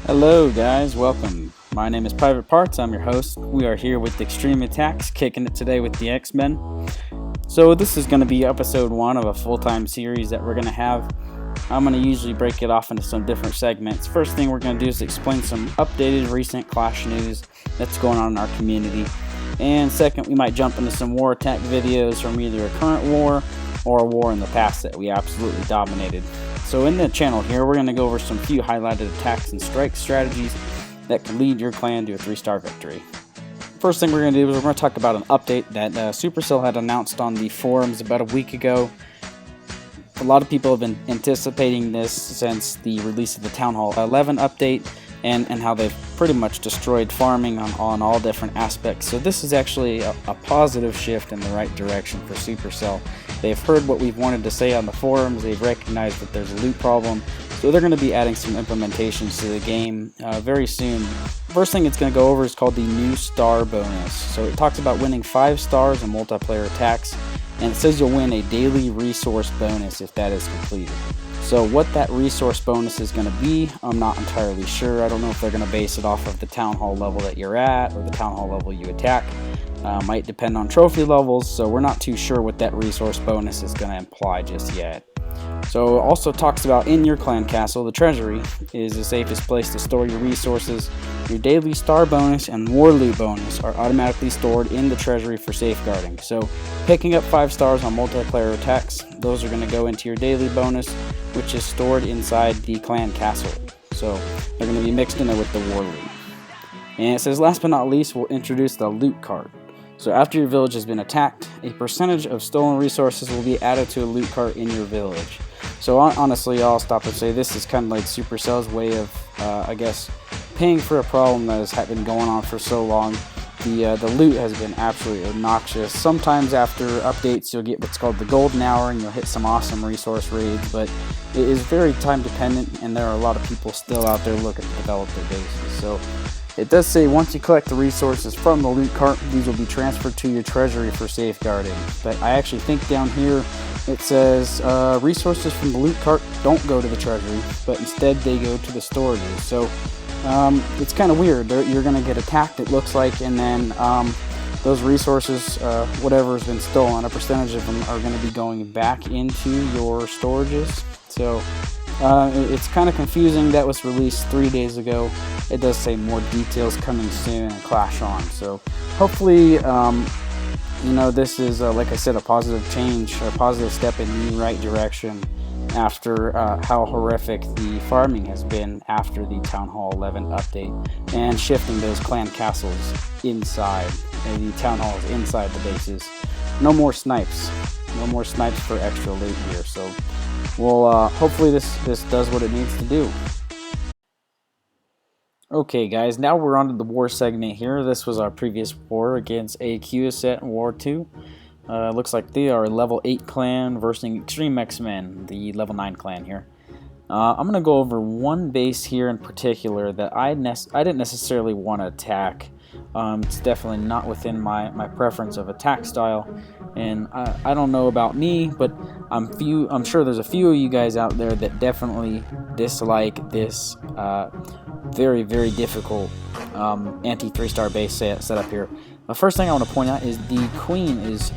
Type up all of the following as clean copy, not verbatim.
Hello guys, welcome. My name is Private Parts, I'm your host. We are here with Xtreme Attacks, kicking it today with the X-Men. So this is going to be episode 1 of a full-time series that we're going to have. I'm going to usually break it off into some different segments. First thing we're going to do is explain some updated recent Clash news that's going on in our community. And second, we might jump into some war attack videos from either a current war or a war in the past that we absolutely dominated. So in the channel here, we're going to go over some few highlighted attacks and strike strategies that can lead your clan to a 3-star victory. First thing we're going to do is we're going to talk about an update that Supercell had announced on the forums about a week ago. A lot of people have been anticipating this since the release of the Town Hall 11 update and how they've pretty much destroyed farming on all different aspects. So this is actually a positive shift in the right direction for Supercell. They've heard what we've wanted to say on the forums, they've recognized that there's a loot problem, so they're going to be adding some implementations to the game very soon. First thing it's going to go over is called the new star bonus. So it talks about winning 5 stars in multiplayer attacks, and it says you'll win a daily resource bonus if that is completed. So what that resource bonus is going to be, I'm not entirely sure. I don't know if they're going to base it off of the Town Hall level that you're at or the Town Hall level you attack. Might depend on trophy levels, so we're not too sure what that resource bonus is going to imply just yet. So it also talks about in your clan castle, the treasury is the safest place to store your resources. Your daily star bonus and war loot bonus are automatically stored in the treasury for safeguarding. So picking up 5 stars on multiplayer attacks, those are going to go into your daily bonus, which is stored inside the clan castle. So they're going to be mixed in there with the war loot. And it says last but not least, we'll introduce the loot cart. So after your village has been attacked, a percentage of stolen resources will be added to a loot cart in your village. So honestly, I'll stop and say this is kind of like Supercell's way of, I guess, paying for a problem that has been going on for so long. The loot has been absolutely obnoxious. Sometimes after updates, you'll get what's called the golden hour, and you'll hit some awesome resource raids, but it is very time dependent, and there are a lot of people still out there looking to develop their bases. So it does say once you collect the resources from the loot cart, these will be transferred to your treasury for safeguarding. But I actually think down here it says resources from the loot cart don't go to the treasury, but instead they go to the storages. So it's kind of weird. You're going to get attacked, it looks like, and then those resources, whatever has been stolen, a percentage of them are going to be going back into your storages. So it's kind of confusing. That was released 3 days ago. It does say more details coming soon and Clash on. So hopefully, this is, like I said, a positive change, a positive step in the right direction after how horrific the farming has been after the Town Hall 11 update and shifting those clan castles inside, the town halls inside the bases. No more snipes. No more snipes for extra loot here. So well, hopefully this does what it needs to do. Okay guys, now we're on to the war segment here. This was our previous war against AQ set in War 2. Looks like they are a level 8 clan versus Xtreme X-men, the level 9 clan here. I'm going to go over one base here in particular that I didn't necessarily want to attack. It's definitely not within my preference of attack style, and I don't know about me, but I'm sure there's a few of you guys out there that definitely dislike this very, very difficult anti-3-star base setup here. The first thing I want to point out is the queen is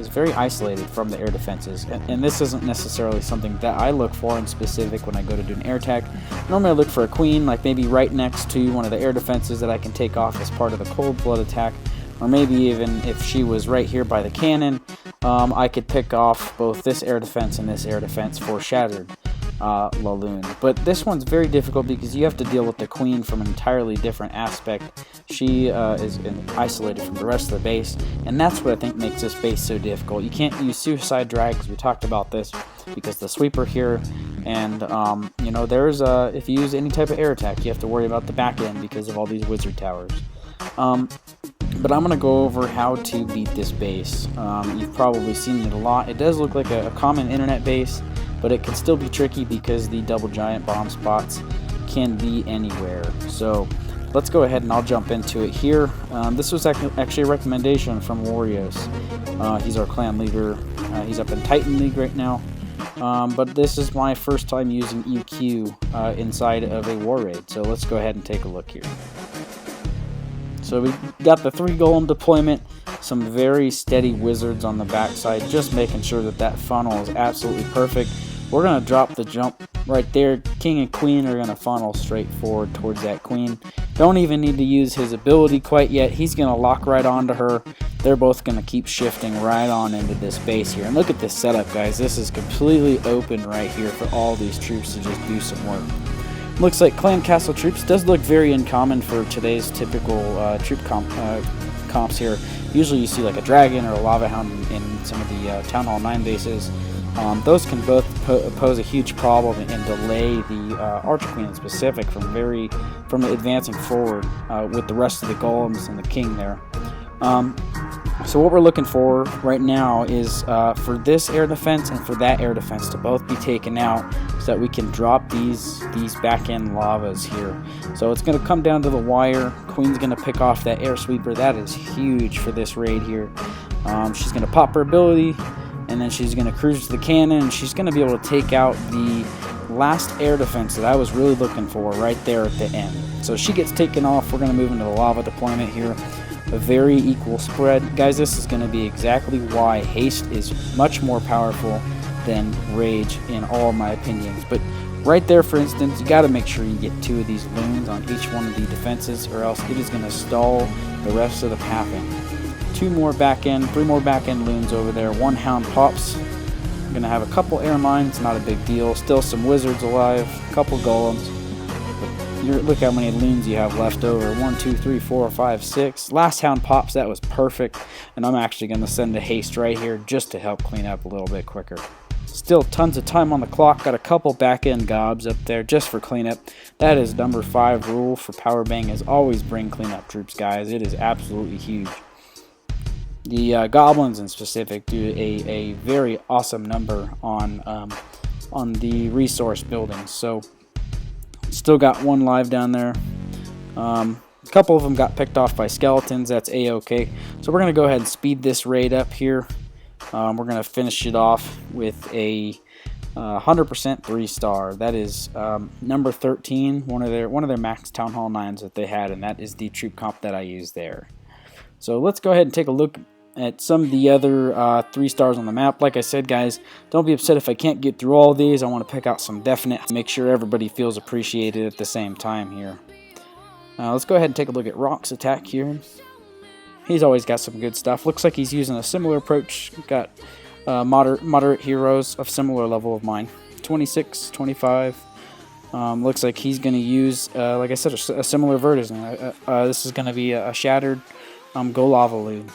very isolated from the air defenses, and this isn't necessarily something that I look for in specific when I go to do an air attack. Normally I look for a queen, like maybe right next to one of the air defenses that I can take off as part of the cold blood attack, or maybe even if she was right here by the cannon, I could pick off both this air defense and this air defense for shattered Laloon. But this one's very difficult because you have to deal with the queen from an entirely different aspect. She is isolated from the rest of the base, and that's what I think makes this base so difficult. You can't use suicide drag, because we talked about this, because the sweeper here, and there's if you use any type of air attack, you have to worry about the back end because of all these wizard towers. But I'm going to go over how to beat this base. You've probably seen it a lot. It does look like a common internet base, but it can still be tricky because the double giant bomb spots can be anywhere. So let's go ahead and I'll jump into it here. This was actually a recommendation from Warriors. He's our clan leader. He's up in Titan League right now. but this is my first time using EQ inside of a war raid, so let's go ahead and take a look here. So we got the 3 golem deployment, some very steady wizards on the backside, just making sure that that funnel is absolutely perfect. We're going to drop the jump right there. King and queen are going to funnel straight forward towards that queen. Don't even need to use his ability quite yet. He's going to lock right onto her. They're both going to keep shifting right on into this base here. And look at this setup, guys. This is completely open right here for all these troops to just do some work. Looks like clan castle troops does look very uncommon for today's typical troop comps here. Usually you see like a dragon or a lava hound in some of the Town Hall 9 bases. Those can both pose a huge problem and delay the Archer Queen in specific from advancing forward with the rest of the golems and the king there. So what we're looking for right now is for this air defense and for that air defense to both be taken out so that we can drop these back end lavas here. So it's going to come down to the wire. Queen's going to pick off that air sweeper. That is huge for this raid here. She's going to pop her ability, and then she's going to cruise to the cannon, and she's going to be able to take out the last air defense that I was really looking for right there at the end. So she gets taken off. We're going to move into the lava deployment here. A very equal spread. Guys, this is going to be exactly why haste is much more powerful than rage in all my opinions. But right there, for instance, you got to make sure you get 2 of these loons on each one of the defenses, or else it is going to stall the rest of the pathing. 2 more back end, 3 more back end loons over there. 1 hound pops. I'm going to have a couple air mines, not a big deal. Still some wizards alive, a couple golems. Look how many loons you have left over. 1, 2, 3, 4, 5, 6. Last hound pops. That was perfect. And I'm actually going to send a haste right here just to help clean up a little bit quicker. Still tons of time on the clock. Got a couple back end gobs up there just for cleanup. That is number 5 rule for power bang, is always bring cleanup troops, guys. It is absolutely huge. The goblins in specific do a very awesome number on the resource buildings. So still got 1 live down there. A couple of them got picked off by skeletons. That's a-okay. So we're going to go ahead and speed this raid up here. We're going to finish it off with a 100% 3-star. That is number 13, one of their max Town Hall 9s that they had, and that is the troop comp that I used there. So let's go ahead and take a look at some of the other 3-stars on the map. Like I said, guys, don't be upset if I can't get through all of these. I want to pick out some definite, make sure everybody feels appreciated at the same time here. Let's go ahead and take a look at Rock's attack here. He's always got some good stuff. Looks like he's using a similar approach. Got moderate heroes of similar level of mine. 26, 25. Looks like he's going to use, like I said, a similar version. This is going to be a shattered Go Lava Loon.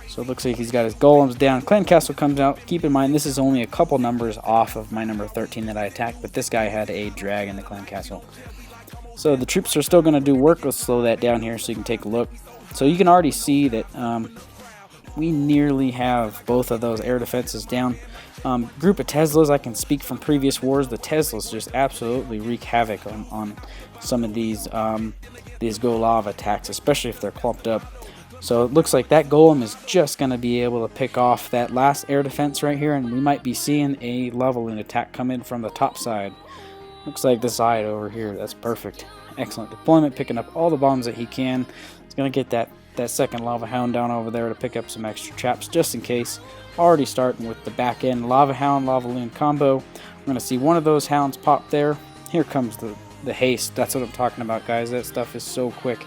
So it looks like he's got his golems down. Clan Castle comes out. Keep in mind, this is only a couple numbers off of my number 13 that I attacked, but this guy had a dragon, the Clan Castle. So the troops are still going to do work. Let's slow that down here so you can take a look. So you can already see that we nearly have both of those air defenses down. Group of Teslas, I can speak from previous wars. The Teslas just absolutely wreak havoc on some of these Go Lava attacks, especially if they're clumped up. So it looks like that golem is just going to be able to pick off that last air defense right here, and we might be seeing a lava loon attack come in from the top side. Looks like the side over here. That's perfect. Excellent deployment, picking up all the bombs that he can. He's going to get that second lava hound down over there to pick up some extra traps just in case. Already starting with the back end lava hound, lava loon combo. We're going to see one of those hounds pop there. Here comes the haste. That's what I'm talking about, guys. That stuff is so quick.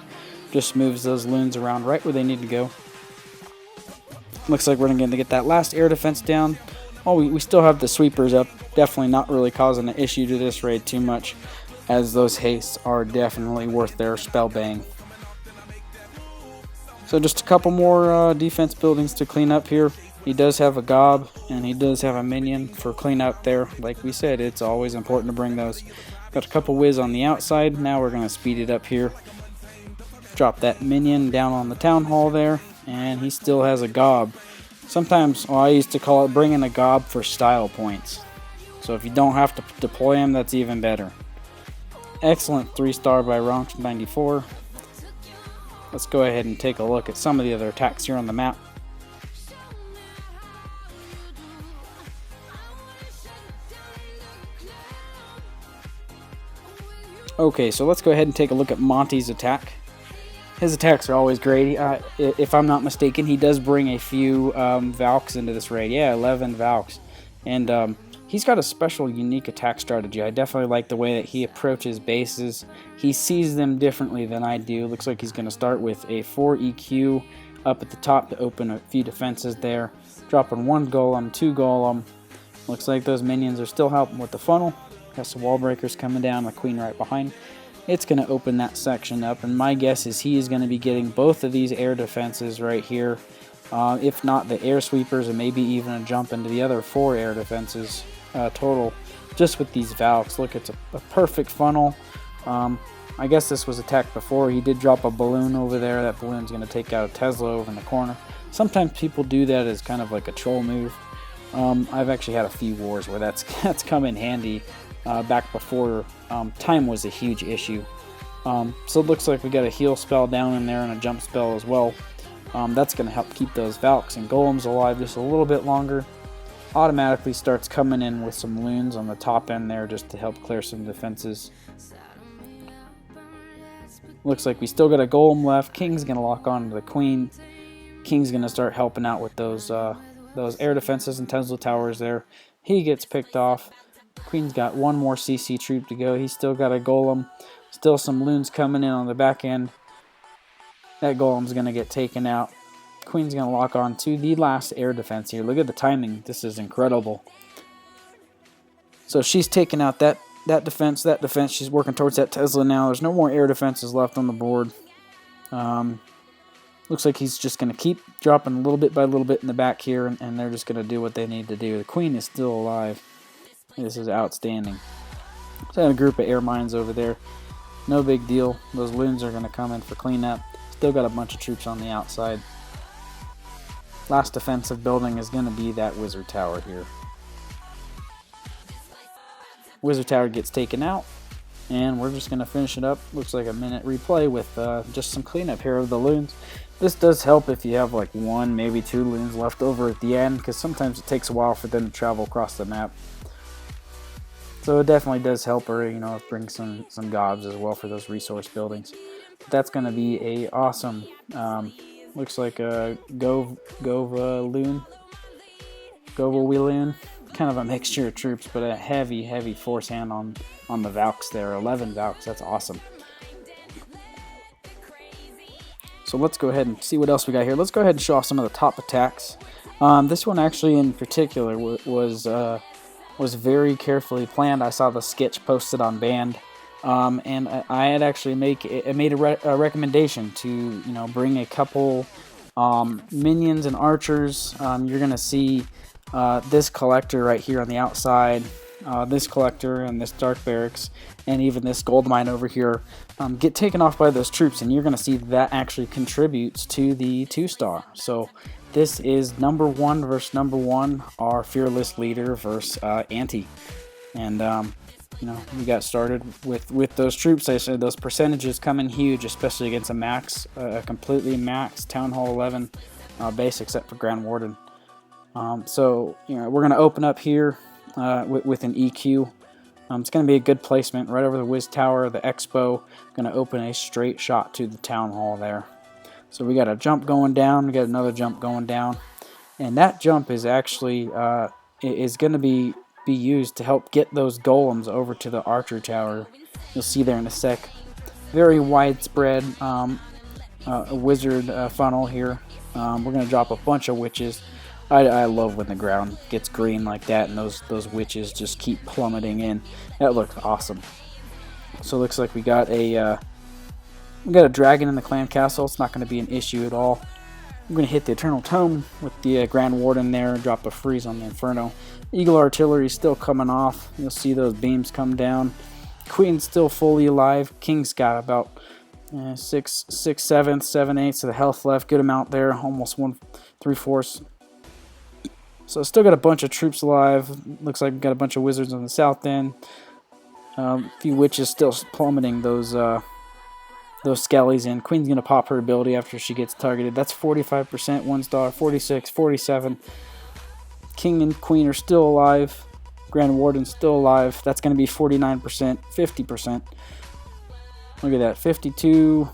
Just moves those loons around right where they need to go. Looks like we're going to get that last air defense down. Oh, we still have the sweepers up. Definitely not really causing an issue to this raid too much, as those hastes are definitely worth their spell bang. So just a couple more defense buildings to clean up here. He does have a gob, and he does have a minion for cleanup there. Like we said, it's always important to bring those. Got a couple whiz on the outside. Now we're going to speed it up here. Drop that minion down on the town hall there, and he still has a gob. Sometimes, I used to call it bringing a gob for style points. So if you don't have to deploy him, that's even better. Excellent 3-star by Ronch94. Let's go ahead and take a look at some of the other attacks here on the map. Okay, so let's go ahead and take a look at Monty's attack. His attacks are always great. If I'm not mistaken, he does bring a few Valks into this raid. Yeah, 11 Valks. And he's got a special, unique attack strategy. I definitely like the way that he approaches bases. He sees them differently than I do. Looks like he's going to start with a 4 EQ up at the top to open a few defenses there. Dropping 1 Golem, 2 Golem. Looks like those minions are still helping with the funnel. Got some wall breakers coming down, the queen right behind. It's going to open that section up, and my guess is he is going to be getting both of these air defenses right here. If not the air sweepers, and maybe even a jump into the other 4 air defenses total, just with these Valks. Look, it's a perfect funnel. I guess this was attacked before. He did drop a balloon over there. That balloon's going to take out a Tesla over in the corner. Sometimes people do that as kind of like a troll move. I've actually had a few wars where that's come in handy back before time was a huge issue. So it looks like we got a heal spell down in there and a jump spell as well. That's going to help keep those Valks and Golems alive just a little bit longer. Automatically starts coming in with some loons on the top end there just to help clear some defenses. Looks like we still got a Golem left. King's going to lock on to the Queen. King's going to start helping out with those air defenses and Tesla towers there. He gets picked off. Queen's got 1 more CC troop to go. He's still got a Golem. Still some loons coming in on the back end. That Golem's going to get taken out. Queen's going to lock on to the last air defense here. Look at the timing. This is incredible. So she's taking out that defense. She's working towards that Tesla now. There's no more air defenses left on the board. Looks like he's just going to keep dropping a little bit by little bit in the back here, and they're just going to do what they need to do. The Queen is still alive. This is outstanding. So I have a group of air mines over there. No big deal. Those loons are going to come in for cleanup. Still got a bunch of troops on the outside. Last defensive building is going to be that wizard tower here. Wizard tower gets taken out, and we're just going to finish it up. Looks like a minute replay with just some cleanup here of the loons. This does help if you have like 1, maybe 2 loons left over at the end, because sometimes it takes a while for them to travel across the map. So it definitely does help her, you know, bring some gobs as well for those resource buildings. But that's going to be a awesome, looks like a Gova loon, kind of a mixture of troops, but a heavy force hand on the Valks there. 11 Valks, that's awesome. So let's go ahead and see what else we got here. Let's go ahead and show off some of the top attacks. This one actually in particular was very carefully planned. I saw the sketch posted on Band, and I had actually made a recommendation to bring a couple minions and archers. You're gonna see this collector right here on the outside, this collector and this dark barracks, and even this gold mine over here get taken off by those troops, and you're gonna see that actually contributes to the 2-star. So this is number 1 versus number 1, our fearless leader versus Anti. And we got started with those troops. I said those percentages come in huge, especially against a completely maxed Town Hall 11 base, except for Grand Warden. So we're gonna open up here with an EQ. It's gonna be a good placement right over the Wiz Tower, the Expo. Gonna open a straight shot to the Town Hall there. So we got a jump going down, we got another jump going down, and that jump is actually is going to be used to help get those golems over to the archer tower. You'll see there in a sec. Very widespread wizard funnel here. We're going to drop a bunch of witches. I love when the ground gets green like that and those witches just keep plummeting in. That looks awesome. So it looks like we got a dragon in the clan castle. It's not going to be an issue at all. I'm going to hit the Eternal Tome with the Grand Warden there and drop a freeze on the Inferno. Eagle Artillery still coming off. You'll see those beams come down. Queen's still fully alive. King's got about 6/7, 7/8 of the health left. Good amount there. Almost 1/3. So still got a bunch of troops alive. Looks like we've got a bunch of wizards on the south end. A few witches still plummeting those skellies in. Queen's going to pop her ability after she gets targeted. That's 45%, 1-star, 46, 47. King and Queen are still alive. Grand Warden's still alive. That's going to be 49%, 50%. Look at that, 52,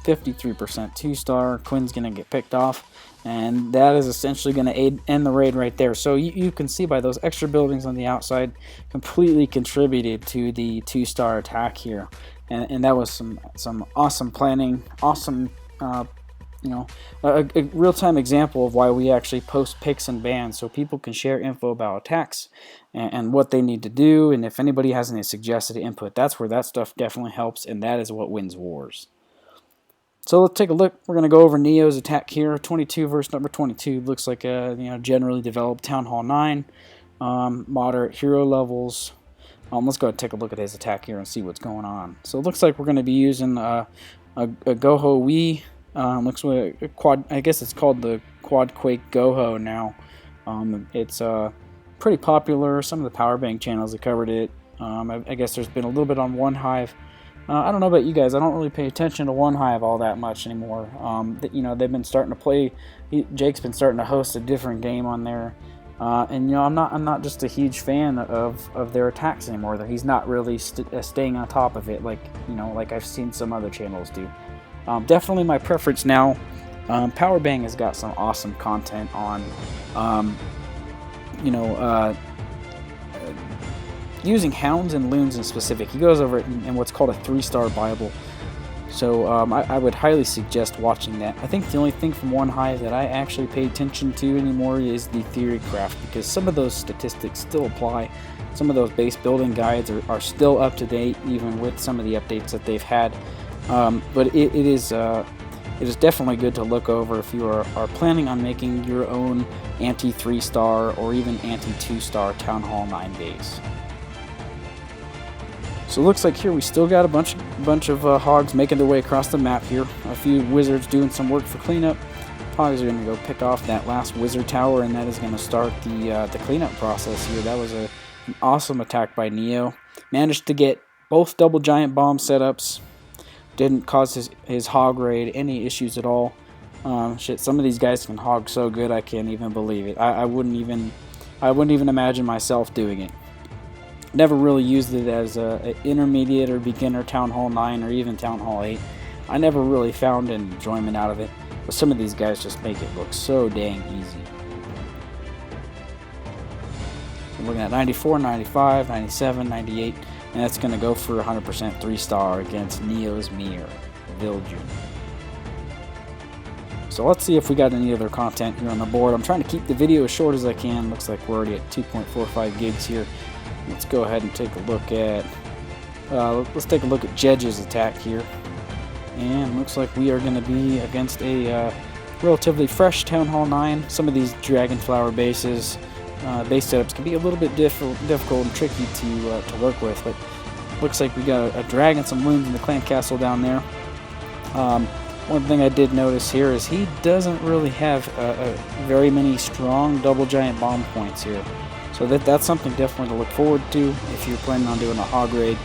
53% 2-star. Quinn's going to get picked off, and that is essentially going to end the raid right there. So you can see by those extra buildings on the outside completely contributed to the 2-star attack here, and that was some awesome planning, awesome a real-time example of why we actually post picks and bans so people can share info about attacks and what they need to do, and if anybody has any suggested input, that's where that stuff definitely helps, and that is what wins wars. So let's take a look. We're going to go over Neo's attack here. 22 versus number 22. Looks like a generally developed Town Hall 9, moderate hero levels. Let's go ahead and take a look at his attack here and see what's going on. So it looks like we're going to be using a Goho Wii. Looks like a quad. I guess it's called the Quad Quake Goho now. It's pretty popular. Some of the power bank channels have covered it. I guess there's been a little bit on One Hive. I don't know about you guys. I don't really pay attention to One Hive all that much anymore. They've been starting to play. Jake's been starting to host a different game on there, and I'm not just a huge fan of their attacks anymore. He's not really staying on top of it like I've seen some other channels do. Definitely my preference now. Powerbang has got some awesome content on, using hounds and loons in specific. He goes over it in what's called a 3-star Bible. So I would highly suggest watching that. I think the only thing from One Hive that I actually pay attention to anymore is the theory craft, because some of those statistics still apply. Some of those base building guides are still up to date, even with some of the updates that they've had. But it is definitely good to look over if you are planning on making your own anti-3-star or even anti-2-star Town Hall 9 base. So it looks like here we still got a bunch of hogs making their way across the map here. A few wizards doing some work for cleanup. Hogs are going to go pick off that last wizard tower, and that is going to start the cleanup process here. That was an awesome attack by Neo. Managed to get both double giant bomb setups. Didn't cause his hog raid any issues at all. Some of these guys can hog so good I can't even believe it. I wouldn't even imagine myself doing it. Never really used it as an intermediate or beginner Town Hall 9 or even Town Hall 8. I never really found an enjoyment out of it, but some of these guys just make it look so dang easy. We're looking at 94, 95, 97, 98, and that's going to go for 100% 3-star against Neo's Mir, Viljoen. So let's see if we got any other content here on the board. I'm trying to keep the video as short as I can. Looks like we're already at 2.45 gigs here. Let's go ahead and take a look at Jedge's attack here. And looks like we are going to be against a relatively fresh Town Hall 9. Some of these Dragonflower bases, base setups can be a little bit difficult and tricky to work with. But looks like we got a dragon, some loons in the clan castle down there. One thing I did notice here is he doesn't really have very many strong double giant bomb points here. So that's something definitely to look forward to if you're planning on doing a hog raid.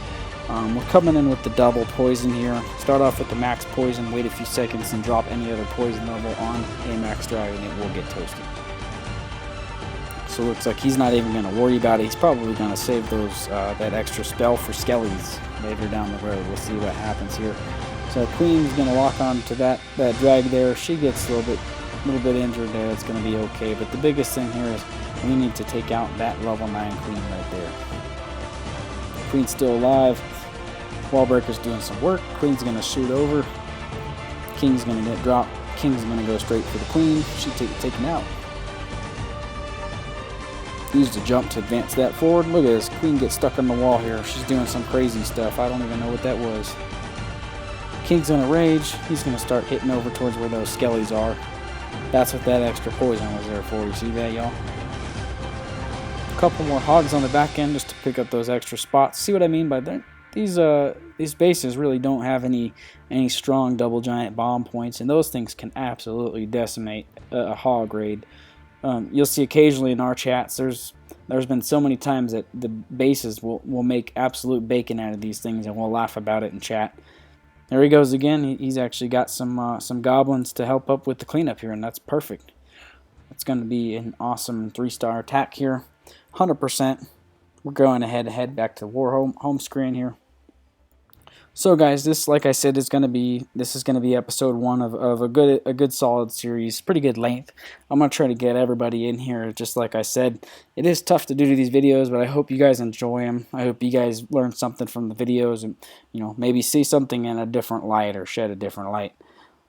We're coming in with the double poison here. Start off with the max poison, wait a few seconds, and drop any other poison level on a max dragon. It will get toasted. So it looks like he's not even going to worry about it. He's probably going to save those that extra spell for skellies later down the road. We'll see what happens here. So Queen's going to lock on to that drag there. She gets a little bit injured there. It's going to be okay. But the biggest thing here is we need to take out that level 9 Queen right there. Queen's still alive. Wallbreaker's doing some work. Queen's going to shoot over. King's going to get dropped. King's going to go straight for the Queen. She's taken out. Used a jump to advance that forward. Look at this. Queen gets stuck on the wall here. She's doing some crazy stuff. I don't even know what that was. King's going to rage. He's going to start hitting over towards where those skellies are. That's what that extra poison was there for. You see that, y'all? A couple more hogs on the back end just to pick up those extra spots. See what I mean by that? These bases really don't have any strong double giant bomb points, and those things can absolutely decimate a hog raid. You'll see occasionally in our chats, there's been so many times that the bases will make absolute bacon out of these things, and we'll laugh about it in chat. There he goes again. He's actually got some goblins to help up with the cleanup here, and that's perfect. It's going to be an awesome 3-star attack here. 100%. We're going ahead back to the war home screen here. So guys, this, like I said, is gonna be episode one of a good solid series, pretty good length. I'm gonna try to get everybody in here. Just like I said, it is tough to do these videos, but I hope you guys enjoy them. I hope you guys learn something from the videos, and maybe see something in a different light or shed a different light.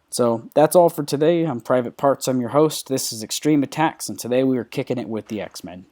So that's all for today. I'm Private Parts. I'm your host. This is Xtreme Attacks, and today we are kicking it with the X-Men.